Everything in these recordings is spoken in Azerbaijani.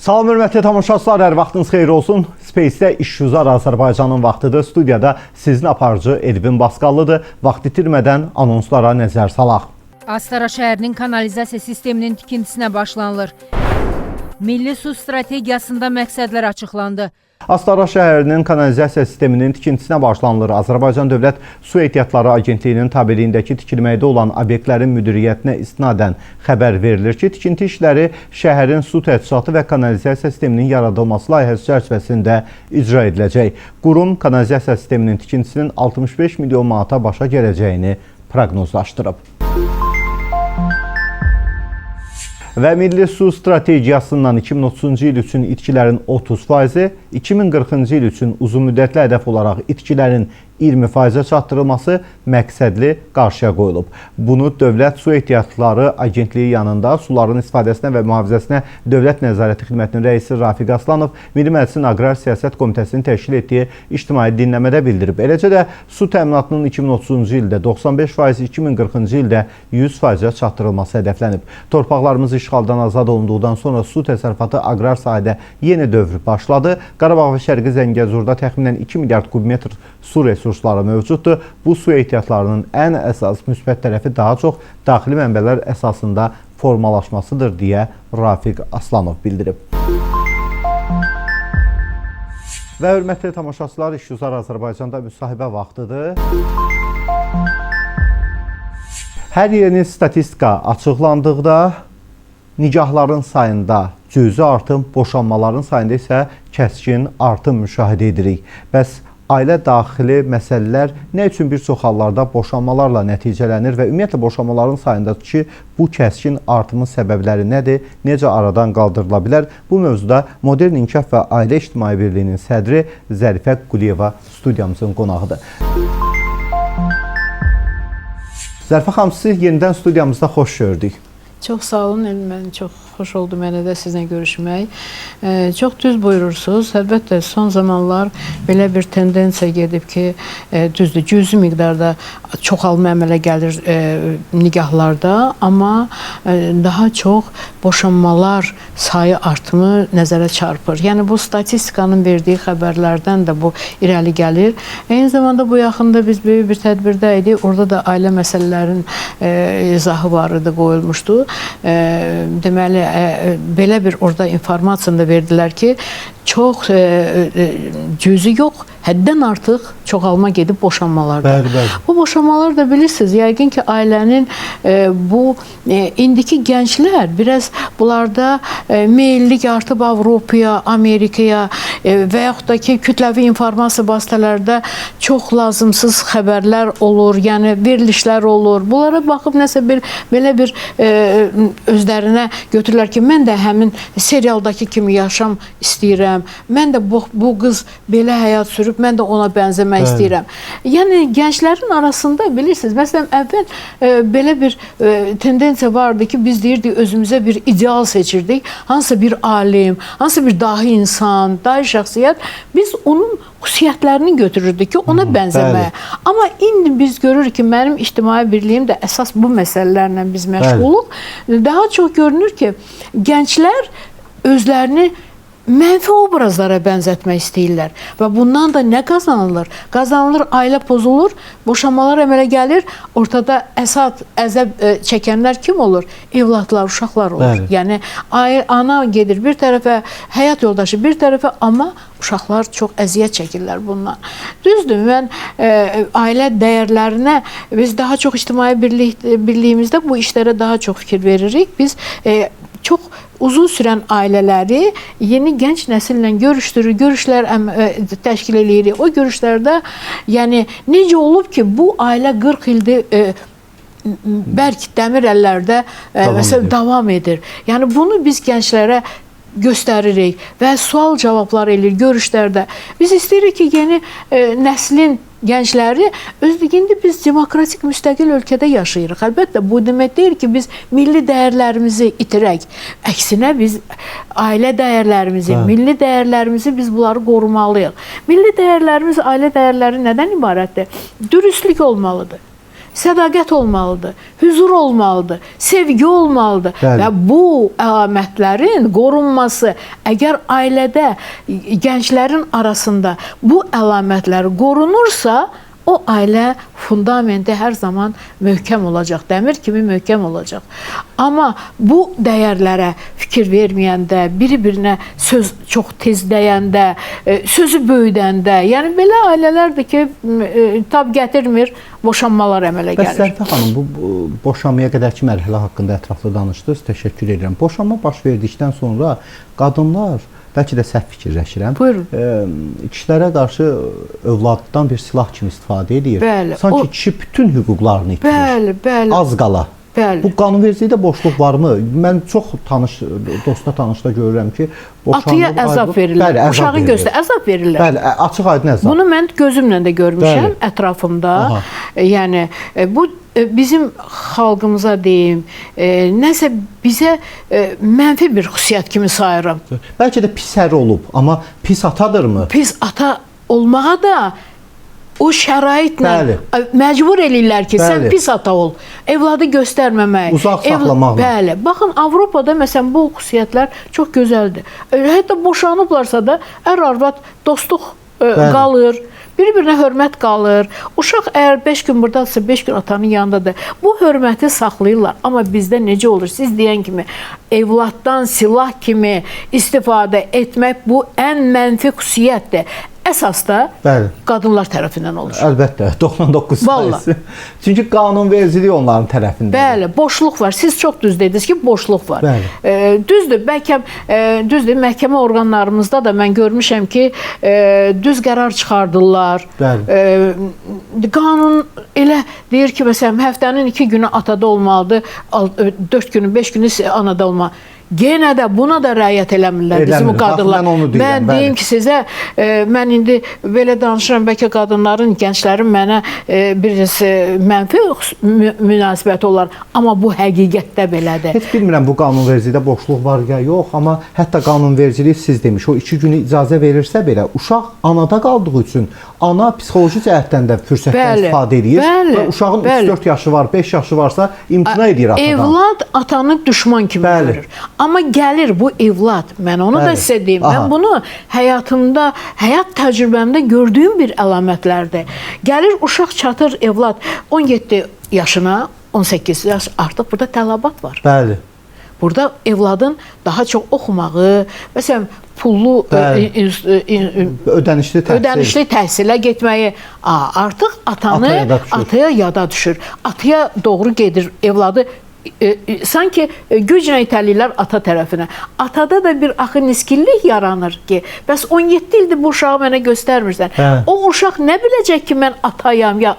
Salam hörmətli tamaşaçılar, hər vaxtınız xeyir olsun. Space-də İşgüzar Azərbaycanın vaxtıdır. Studiyada sizin aparıcı Elvin Basqallıdır. Vaxt itirmədən anonslara nəzər salaq. Astara şəhərinin kanalizasiya sisteminin tikintisinə başlanılır. Milli su strategiyasında məqsədlər açıqlandı. Astara şəhərinin kanalizasiya sisteminin tikintisinə başlanılır. Azərbaycan Dövlət Su Ehtiyatları Agentliyinin tabeliyindəki tikilməkdə olan obyektlərin müdiriyyətinə istinadən xəbər verilir ki, tikinti işləri şəhərin su təchizatı və kanalizasiya sisteminin yaradılması layihəsi çərçivəsində icra ediləcək. Qurum kanalizasiya sisteminin tikintisinin 65 milyon manata başa gələcəyini proqnozlaşdırıb. Və Milli Su Strategiyasından 2030-cu il üçün itkilərin 30%, 2040-cı il üçün uzunmüddətli hədəf olaraq itkilərin 20%-ə çatdırılması məqsədli qarşıya qoyulub. Bunu Dövlət Su Ehtiyatları Agentliyi yanında suların istifadəsinə və mühafizəsinə Dövlət Nəzarəti Xidmətinin rəisi Rafiq Aslanov Milli Məclisin Aqrar Siyasət Komitəsinin təşkil etdiyi ictimai dinləmədə bildirib. Eləcə də su təminatının 2030-cu ildə 95%, 2040-cı ildə 100%-ə çatdırılması hədəflənib. Torpaqlarımız işğaldan azad olunduqdan sonra su təsərrüfatı aqrar sahədə yeni dövr başladı. Qarabağ və Şərqi Zəngəzurda təxminən 2 milyard kubmetr su resursları mövcuddur. Bu su ehtiyatlarının ən əsas müsbət tərəfi daha çox daxili mənbələr əsasında formalaşmasıdır deyə Rafiq Aslanov bildirib. Və hörmətli tamaşaçılar, İşgüzar Azərbaycanda müsahibə vaxtıdır. Hər yeni statistika açıqlandıqda nikahların sayında cüzi artım, boşanmaların sayında isə kəskin artım müşahidə edirik. Bəs ailə daxili məsələlər nə üçün bir çox hallarda boşanmalarla nəticələnir və ümumiyyətlə boşanmaların sayındakı bu kəskin artımın səbəbləri nədir, necə aradan qaldırıla bilər? Bu mövzuda Modern İnkişaf və Ailə İctimai Birliyinin sədri Zərifə Quliyeva studiyamızın qonağıdır. Zərifə xanım, sizi yenidən studiyamızda xoş gördük. Çox sağ olun, mən çox xoş oldu mənə də sizinlə görüşmək. Çox düz buyurursunuz. Əlbəttə, son zamanlar belə bir tendensiya gedib ki, düzdür, cüzi miqdarda çoxalma əmələ gəlir nikahlarda, amma daha çox boşanmalar sayı artımı nəzərə çarpır. Yəni, bu statistikanın verdiyi xəbərlərdən də bu irəli gəlir. Eyni zamanda bu yaxında biz böyük bir tədbirdə idik. Orada da ailə məsələlərin izahı var idi, qoyulmuşdu. Deməli, belə bir orada informasiyanı da verdilər ki, çox cüzi yox, həddən artıq çoxalma gedib boşanmalarda. Bəli. Bu boşanmalar da bilirsiniz, yəqin ki, ailənin bu indiki gənclər biraz bunlarda meyillik artıb Avropaya, Amerikaya və yaxud da ki, kütləvi informasiya vasitələrdə çox lazımsız xəbərlər olur, yəni verilişlər olur. Bunlara baxıb nəsə belə bir özlərinə götürürlər ki, mən də həmin serialdakı kimi yaşam istəyirəm, mən də bu qız belə həyat sürüb, mən də ona bənzəmək istəyirəm. Yəni, gənclərin arasında bilirsiniz, məsələn, əvvəl belə bir tendensiya vardı ki, biz deyirdik, özümüzə bir ideal seçirdik. Hansısa bir alim, hansısa bir dahi insan, dahi şəxsiyyət, biz onun xüsusiyyətlərini götürürdük ki, ona bənzəməyə. Amma indi biz görürük ki, mənim ictimai birliyim də əsas bu məsələlərlə biz məşğuluq. Daha çox görünür ki, gənclər özlərini mənfi obrazlara bənzətmək istəyirlər. Və bundan da nə qazanılır? Qazanılır, ailə pozulur, boşanmalar əmələ gəlir, ortada əzəb çəkənlər kim olur? Evladlar, uşaqlar olur. Yəni, ana gedir bir tərəfə, həyat yoldaşı bir tərəfə, amma uşaqlar çox əziyyət çəkirlər bundan. Düzdür, mən ailə dəyərlərinə, biz daha çox ictimai birliyimizdə bu işlərə daha çox fikir veririk. Biz çox uzun sürən ailələri yeni gənc nəsillə görüşdürür, görüşlər təşkil edirik. O görüşlərdə, yəni, necə olub ki, bu ailə 40 ildir bərk dəmir əllərdə davam edir. Yəni, bunu biz gənclərə göstəririk və sual cavablar edir görüşlərdə. Biz istəyirik ki, yeni nəslin gəncləri, indi biz demokratik müstəqil ölkədə yaşayırıq. Əlbəttə, bu demək deyil ki, biz milli dəyərlərimizi itirək. Əksinə, biz ailə dəyərlərimizi, milli dəyərlərimizi biz bunları qorumalıyıq. Milli dəyərlərimiz, ailə dəyərləri nədən ibarətdir? Dürüstlük olmalıdır. sədaqət olmalıdır, huzur olmalıdır, sevgi olmalıdır. Bəli. Və bu əlamətlərin qorunması, əgər ailədə gənclərin arasında bu əlamətlər qorunursa, o ailə fundamenti hər zaman möhkəm olacaq, dəmir kimi möhkəm olacaq. Amma bu dəyərlərə fikir verməyəndə, biri-birinə söz çox tez deyəndə, sözü böyüdəndə, yəni belə ailələrdir ki, tab gətirmir, boşanmalar əmələ Bəs gəlir. Zərifə xanım, bu boşanmaya qədərki mərhələ haqqında ətraflı danışdınız. Təşəkkür edirəm. Boşanma baş verdikdən sonra qadınlar, bəlkə də səhv fikirləşirəm, Buyurun. kişilərə qarşı övladdan bir silah kimi istifadə edir. Bəli, Sanki o- kişi bütün hüquqlarını itirir. Bəli, bəli. Az qala. Bəli. Bu qanunvericilikdə boşluq varmı? Mən çox dosta tanışda görürəm ki, Atıya əzab verirlər. Bəli, əzab Uşağın verilir. göstər əzab verirlər. Bəli, açıq aydın əzab. Bunu mən gözümlə də görmüşəm Bəli. ətrafımda. Aha. Yəni bu bizim xalqımıza deyim, nəsə bizə mənfi bir xüsusiyyət kimi sayıram. Bəlkə də pis əri olub, amma pis atadırmı? Pis ata olmağa da o şəraitlə Bəli. məcbur eləyirlər ki, sən Bəli. pis ata ol. Evladı göstərməmək. Uzaq saxlamaqla. Bəli. Baxın, Avropada məsələn bu xüsusiyyətlər çox gözəldir. Hətta boşanıblarsa da ər-arvad dostluq Bəli. qalır. Bir-birinə hörmət qalır. Uşaq əgər 5 gün burdadırsa, 5 gün atanın yanındadır. Bu hörməti saxlayırlar. Amma bizdə necə olur? Siz deyən kimi evladdan silah kimi istifadə etmək bu ən mənfi xüsusiyyətdir. Əsas da Bəli. qadınlar tərəfindən olur. Əlbəttə, 99%. Vallahi. Çünki qanunvericilik onların tərəfində. Bəli, boşluq var. Siz çox düz dediniz ki, boşluq var. Bəli. Düzdür, bəlkə düzdür, məhkəmə orqanlarımızda da mən görmüşəm ki, düz qərar çıxardırlar. Bəli. Qanun elə deyir ki, məsələn, həftənin 2 günü atada olmalıdır, 4 günü, 5 günü anada olmalı. Yenə də buna da riayət eləmirlər bizim Eləmir. qadınlar. Bax, mən onu deyirəm, Mən bəli. deyim ki, sizə mən indi belə danışıram, bəlkə qadınların, gənclərin mənə bir mənfi münasibəti olar, amma bu həqiqətdə belədir. Heç bilmirəm bu qanunvericilikdə boşluq var ya yox, amma hətta qanunvericilik siz demiş, o 2 günü icazə verirsə belə, uşaq anada qaldığı üçün ana psixoloji cəhətdən də fürsətdən Bəli, istifadə edir bəli, və uşağın bəli. 3-4 yaşı var, 5 yaşı varsa imtina edir atadan. Evlad atanı düşman kimi Bəli. görür. Amma gəlir bu evlad, mən onu da Bəli. sizə deyim, Aha. mən bunu həyatımda, həyat təcrübəmdə gördüyüm bir əlamətlərdir. Gəlir uşaq çatır evlad 17 yaşına, 18 yaş, artıq burada tələbat var. Bəli. Burada evladın daha çox oxumağı, məsələn, pullu Ödənişli təhsil. ödənişli təhsilə getməyi artıq ataya yada düşür. Ataya doğru gedir evladı. Sanki güclə itəlirlər ata tərəfinə. Atada da bir axı niskillik yaranır ki, bəs 17 ildir bu uşağı mənə göstərmirsən. Hə. O uşaq nə biləcək ki, mən atayam, ya,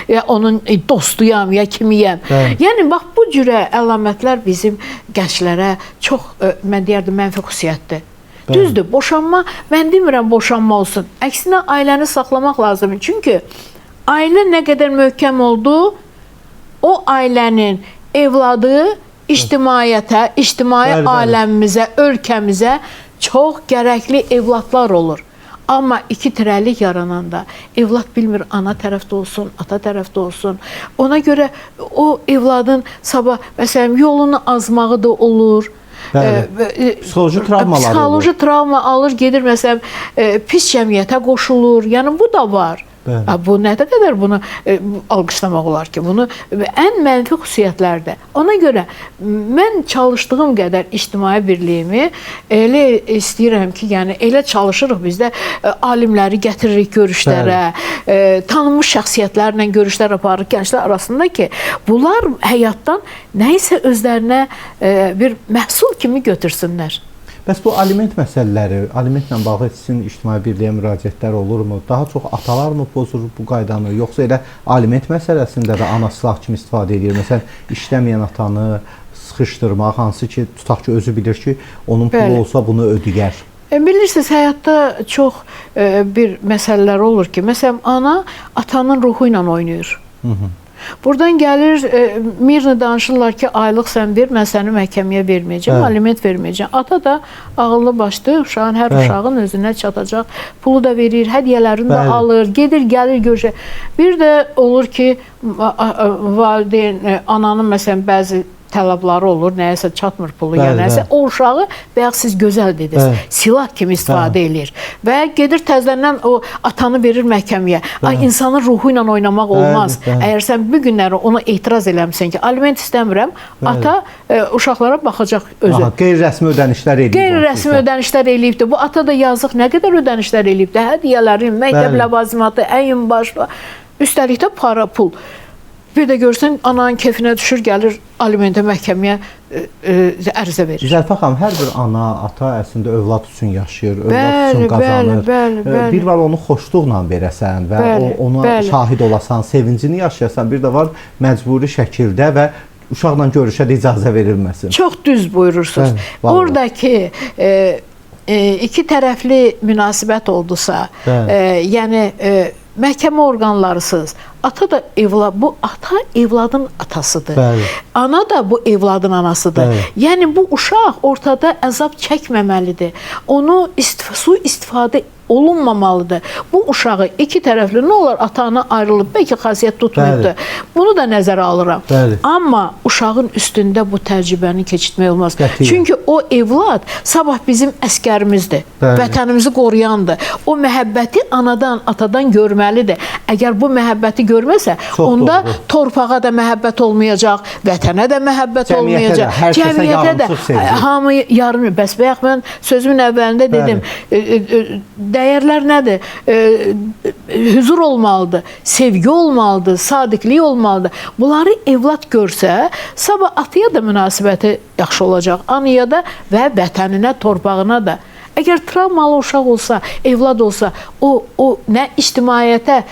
ya onun dostuyam, ya kimiyəm. Bəli. Yəni, bax, bu cürə əlamətlər bizim gənclərə çox, mən deyərdim, mənfi xüsusiyyətdir. Düzdür, boşanma, mən demirəm boşanma olsun. Əksinə ailəni saxlamaq lazımdır. Çünki ailə nə qədər möhkəm oldu, o ailənin evladı ictimaiyyətə, ictimai Bəli, bəli. aləmimizə, ölkəmizə çox gərəkli evladlar olur. Amma iki tirəlik yarananda evlad bilmir ana tərəfdə olsun, ata tərəfdə olsun. Ona görə o evladın sabah, məsələn, yolunu azmağı da olur. Psixoloji travmalar olur. Psixoloji travma alır, gedir məsələn pis cəmiyyətə qoşulur. Yəni bu da var. Bəli. Bu nə qədər bunu alqışlamaq olar ki, bunu ən mənfi xüsusiyyətlərdir. Ona görə mən çalışdığım qədər ictimai birliyimi elə istəyirəm ki, yəni elə çalışırıq biz də alimləri gətiririk görüşlərə, tanınmış şəxsiyyətlərlə görüşlər aparırıq gənclər arasında ki, bunlar həyatdan nə isə özlərinə bir məhsul kimi götürsünlər. Bəs bu aliment məsələləri, alimentlə bağlı sizin ictimai birliyə müraciətlər olurmu? Daha çox atalar mı pozur bu qaydanı, yoxsa elə aliment məsələsində də ana silah kimi istifadə edir? Məsələn, işləməyən atanı sıxışdırmaq, hansı ki, tutaq ki, özü bilir ki, onun pulu olsa bunu ödəyər. Bilirsiniz, həyatda çox bir məsələlər olur ki, məsələn, ana atanın ruhu ilə oynayır. Buradan gəlir, mirlə danışırlar ki, aylıq sən ver, mən səni məhkəməyə verməyəcəm, aliment verməyəcəm. Ata da ağıllı başlı, hər uşağın özünə çatacaq pulu da verir, hədiyyələrini də alır, gedir, gəlir, görüşür. Bir də olur ki, valideyn, ananın məsələn bəzi tələbləri olur, nəyəsə çatmır pulu, ya nəyəsə, o uşağı bəyək siz gözəl dediniz, silah kimi istifadə edir və gedir təzədən o atanı verir məhkəməyə. Ay, insanın ruhu ilə oynamaq olmaz. Əgər sən bu günləri ona etiraz eləmişsən ki, aliment istəmirəm, ata uşaqlara baxacaq özü. Qeyri-rəsmi ödənişlər eləyib. Qeyri-rəsmi ödənişlər eləyibdir. Bu ata da yazıq nə qədər ödənişlər eləyibdir. Hədiyyələrin, məktəb ləvazimatı, əyin başla, üstəlik də para, pul. Bir də görsən, ananın kefinə düşür, gəlir alimentə məhkəməyə ərizə verir. Zərfə xanım, hər bir ana, ata əslində övlad üçün yaşayır, övlad üçün qazanır. Bəli. Bir var onu xoşluqla verəsən və ona şahid olasan, sevincini yaşayasan. Bir də var məcburi şəkildə və uşaqla görüşə də icazə verilməsin. Çox düz buyurursunuz. Oradakı iki tərəfli münasibət oldusa, yəni məhkəmə orqanlarısız, ata da bu ata evladın atasıdır. Bəli. Ana da bu evladın anasıdır. Bəli. Yəni bu uşaq ortada əzab çəkməməlidir. Onu sui-istifadə olunmamalıdır. Bu uşağı iki tərəfli nə olar, ata-ana ayrılıb, bəlkə xasiyyət tutmayıbdır. Bunu da nəzərə alıram. Bəli. Amma uşağın üstündə bu təcrübəni keçirtmək olmaz. Qətiyyən. Çünki o evlad sabah bizim əskərimizdir. Bəli. Vətənimizi qoruyandır. O məhəbbəti anadan, atadan görməlidir. Əgər bu məhəbbəti görməsə, onda torpağa da məhəbbət olmayacaq, vətənə də məhəbbət olmayacaq. Cəmiyyətə də hamı yarım. Bəs bayaq mən sözümün əvvəlində dedim, dəyərlər nədir? Hüzur olmalıdır, sevgi olmalıdır, sadiqlik olmalıdır. Bunları evlad görsə, sabah ataya da münasibəti yaxşı olacaq, anaya da və vətəninə, torpağına da. Əgər travmalı uşaq olsa, evlad olsa, o nə ictimaiyyətə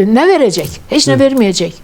nə verəcək? Heç nə verməyəcək.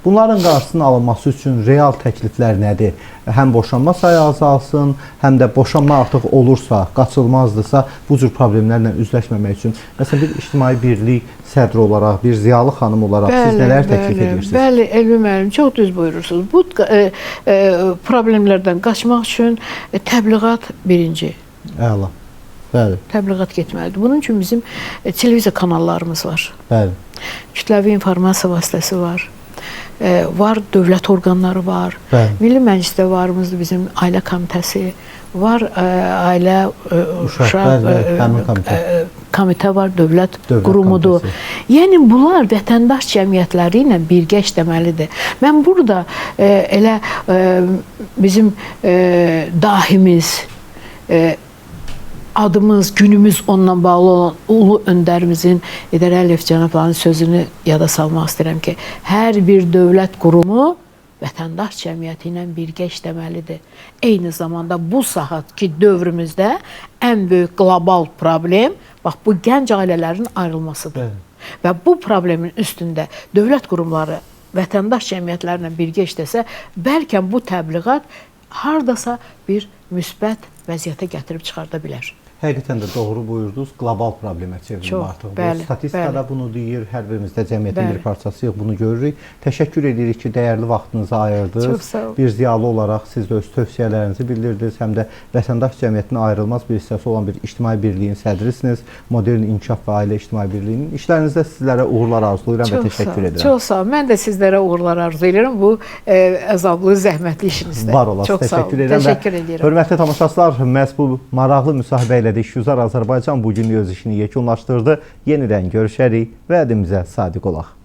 Bunların qarşısının alınması üçün real təkliflər nədir? Həm boşanma sayı azalsın, həm də boşanma artıq olursa, qaçılmazdırsa, bu cür problemlərlə üzləşməmək üçün. Məsələn, bir ictimai birlik sədri olaraq, bir ziyalı xanım olaraq siz nələr təklif edirsiniz? Bəli, Elmi müəllim, çox düz buyurursunuz. Bu problemlərdən qaçmaq üçün təbliğat birinci. Əla. Bəli. Təbliğat getməlidir. Bunun üçün bizim televiziya kanallarımız var. Bəli. Kütləvi informasiya vasitəsi var. Var, dövlət orqanları var. Bəli. Milli Məclisdə varımızdır bizim ailə komitəsi, var ailə uşaq komitə var, dövlət qurumudur. Yəni bunlar vətəndaş cəmiyyətləri ilə birgə işləməlidir. Mən burada elə bizim dahimiz, adımız, günümüz onunla bağlı olan ulu öndərimizin Heydər Əliyev cənablarının sözünü yada salmaq istəyirəm ki, hər bir dövlət qurumu vətəndaş cəmiyyəti ilə birgə işləməlidir. Eyni zamanda bu saatki dövrümüzdə ən böyük qlobal problem, bax bu gənc ailələrin ayrılmasıdır. Və bu problemin üstündə dövlət qurumları vətəndaş cəmiyyətlərlə birgə işləsə, bəlkə bu təbliğat hardasa bir müsbət vəziyyətə gətirib çıxarda bilər. Həqiqətən də doğru buyurdunuz, qlobal problemə çevrilir artıq. Statistikada bunu deyir, hər birimizdə cəmiyyətin bir parçasıyıq, bunu görürük. Təşəkkür edirik ki, dəyərli vaxtınızı ayırdınız. Bir ziyalı olaraq siz də öz tövsiyələrinizi bildirdiniz, həm də vətəndaş cəmiyyətinin ayrılmaz bir hissəsi olan bir ictimai birliyin sədrisiniz, Modern İnkişaf və Ailə İctimai Birliyinin. İşlərinizdə sizlərə uğurlar arzulayıram və təşəkkür edirəm. Çox sağ olun. Mən də sizlərə uğurlar arzulayıram bu əzablı, zəhmətli işinizdə. Var olasınız, təşəkkür edirəm. Təşəkkür edirəm. Hörmətli tamaşaçılar, məhz bu maraqlı müsahibə ilə Şüzar Azərbaycan bugün öz işini yekunlaşdırdı. Yenidən görüşərik, vədimizə sadiq olaq.